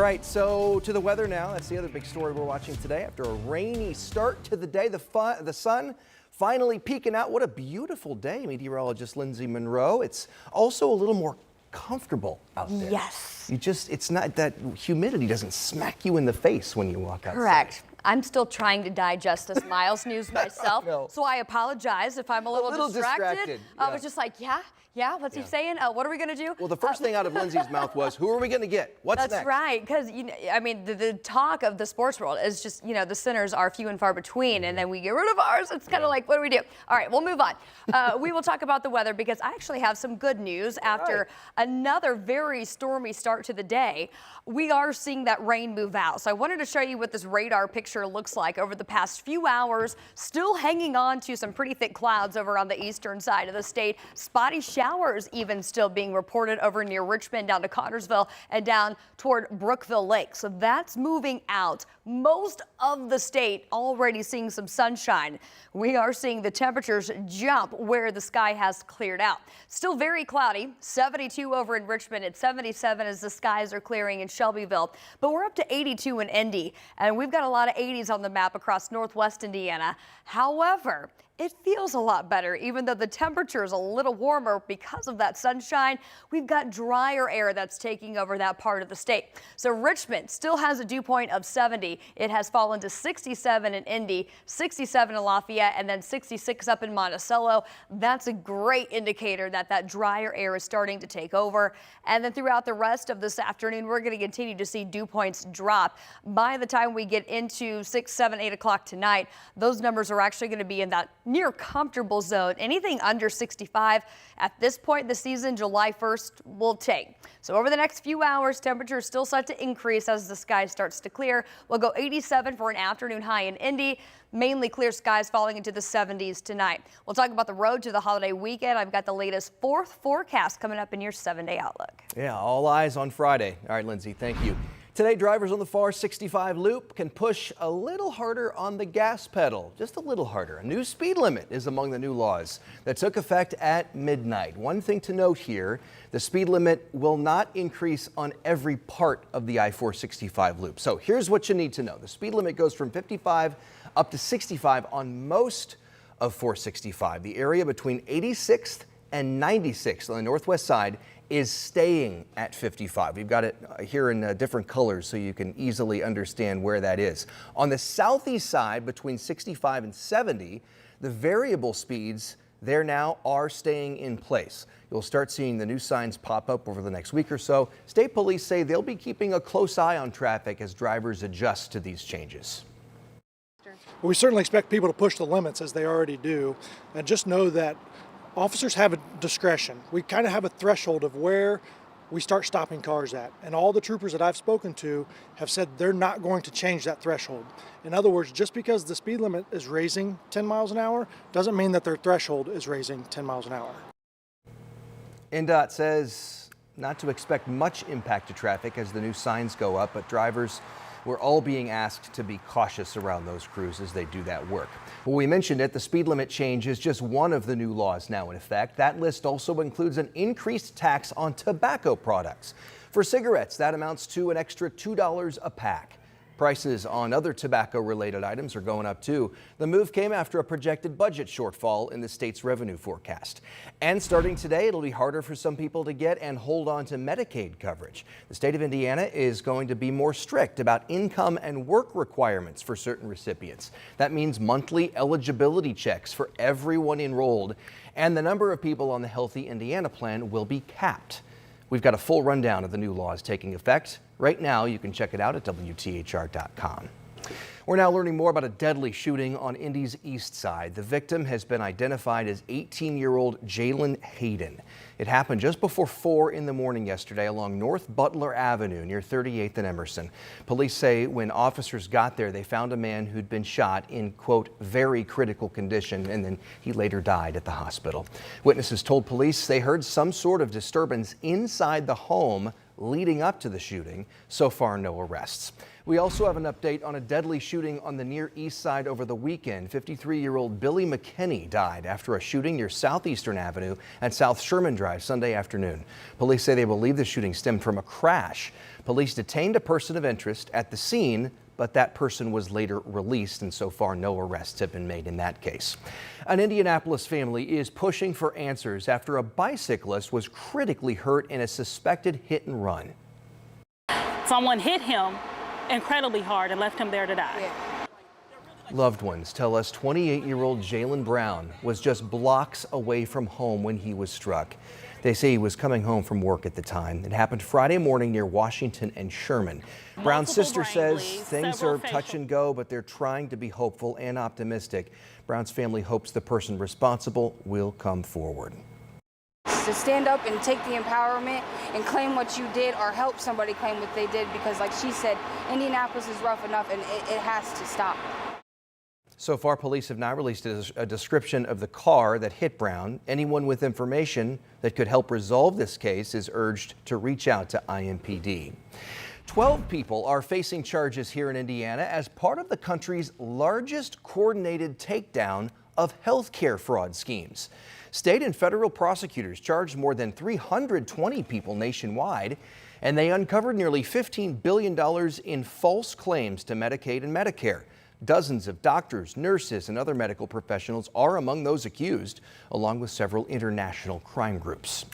All right, so to the weather now. That's the other big story we're watching today. After a rainy start to the day, the sun finally peeking out. What a beautiful day, meteorologist Lindsay Monroe. It's also a little more comfortable out there. Yes. It's not that humidity doesn't smack you in the face when you walk outside. Correct. I'm still trying to digest this Miles news myself, so I apologize if I'm a little distracted. I was just like, yeah, what's he saying? What are we going to do? Well, the first thing out of Lindsay's mouth was, who are we going to get? What's next? That's right, because, the talk of the sports world is just, the sinners are few and far between, and then we get rid of ours. It's kind of like, what do we do? All right, we'll move on. We will talk about the weather because I actually have some good news. After another very stormy start to the day, we are seeing that rain move out. So I wanted to show you what this radar picture looks like over the past few hours. Still hanging on to some pretty thick clouds over on the eastern side of the state. Spotty showers even still being reported over near Richmond, down to Connersville, and down toward Brookville Lake. So that's moving out. Most of the state already seeing some sunshine. We are seeing the temperatures jump where the sky has cleared out. Still very cloudy, 72 over in Richmond at 77 as the skies are clearing in Shelbyville. But we're up to 82 in Indy, and we've got a lot of 80s on the map across northwest Indiana. However, it feels a lot better, even though the temperature is a little warmer because of that sunshine. We've got drier air that's taking over that part of the state. So Richmond still has a dew point of 70. It has fallen to 67 in Indy, 67 in Lafayette, and then 66 up in Monticello. That's a great indicator that that drier air is starting to take over. And then throughout the rest of this afternoon, we're going to continue to see dew points drop. By the time we get into 6, 7, 8 o'clock tonight, those numbers are actually going to be in that near comfortable zone. Anything under 65 at this point in the season, July 1st, will take. So over the next few hours, temperatures still set to increase as the sky starts to clear. We'll go 87 for an afternoon high in Indy. Mainly clear skies falling into the 70s tonight. We'll talk about the road to the holiday weekend. I've got the latest fourth forecast coming up in your 7-day outlook. Yeah, all eyes on Friday. All right, Lindsay, thank you. Today, drivers on the FAR 65 loop can push a little harder on the gas pedal, just a little harder. A new speed limit is among the new laws that took effect at midnight. One thing to note here, the speed limit will not increase on every part of the I-465 loop. So here's what you need to know. The speed limit goes from 55 up to 65 on most of 465. The area between 86th and 96th on the northwest side is staying at 55. We've got it here in different colors so you can easily understand where that is. On the southeast side, between 65 and 70, the variable speeds there now are staying in place. You'll start seeing the new signs pop up over the next week or so. State police say they'll be keeping a close eye on traffic as drivers adjust to these changes. We certainly expect people to push the limits as they already do, and just know that officers have a discretion. We kind of have a threshold of where we start stopping cars at, and all the troopers that I've spoken to have said they're not going to change that threshold. In other words, just because the speed limit is raising 10 miles an hour doesn't mean that their threshold is raising 10 miles an hour. NDOT says not to expect much impact to traffic as the new signs go up, but drivers we're all being asked to be cautious around those crews as they do that work. Well, we mentioned it, the speed limit change is just one of the new laws now in effect. That list also includes an increased tax on tobacco products. For cigarettes, that amounts to an extra $2 a pack. Prices on other tobacco-related items are going up too. The move came after a projected budget shortfall in the state's revenue forecast. And starting today, it'll be harder for some people to get and hold on to Medicaid coverage. The state of Indiana is going to be more strict about income and work requirements for certain recipients. That means monthly eligibility checks for everyone enrolled, and the number of people on the Healthy Indiana plan will be capped. We've got a full rundown of the new laws taking effect. Right now, you can check it out at WTHR.com. We're now learning more about a deadly shooting on Indy's east side. The victim has been identified as 18-year-old Jalen Hayden. It happened just before 4 in the morning yesterday along North Butler Avenue near 38th and Emerson. Police say when officers got there, they found a man who'd been shot in, quote, very critical condition, and then he later died at the hospital. Witnesses told police they heard some sort of disturbance inside the home leading up to the shooting. So far, no arrests. We also have an update on a deadly shooting on the Near East Side over the weekend. 53-year-old Billy McKinney died after a shooting near Southeastern Avenue and South Sherman Drive Sunday afternoon. Police say they believe the shooting stemmed from a crash. Police detained a person of interest at the scene, but that person was later released, and so far no arrests have been made in that case. An Indianapolis family is pushing for answers after a bicyclist was critically hurt in a suspected hit and run. Someone hit him incredibly hard and left him there to die. Loved ones tell us 28-year-old Jalen Brown was just blocks away from home when he was struck. They say he was coming home from work at the time. It happened Friday morning near Washington and Sherman. Brown's sister says things are touch and go, but they're trying to be hopeful and optimistic. Brown's family hopes the person responsible will come forward. To stand up and take the empowerment and claim what you did, or help somebody claim what they did, because like she said, Indianapolis is rough enough and it has to stop. So far, police have not released a description of the car that hit Brown. Anyone with information that could help resolve this case is urged to reach out to IMPD. 12 people are facing charges here in Indiana as part of the country's largest coordinated takedown of healthcare fraud schemes. State and federal prosecutors charged more than 320 people nationwide, and they uncovered nearly $15 billion in false claims to Medicaid and Medicare. Dozens of doctors, nurses, and other medical professionals are among those accused, along with several international crime groups.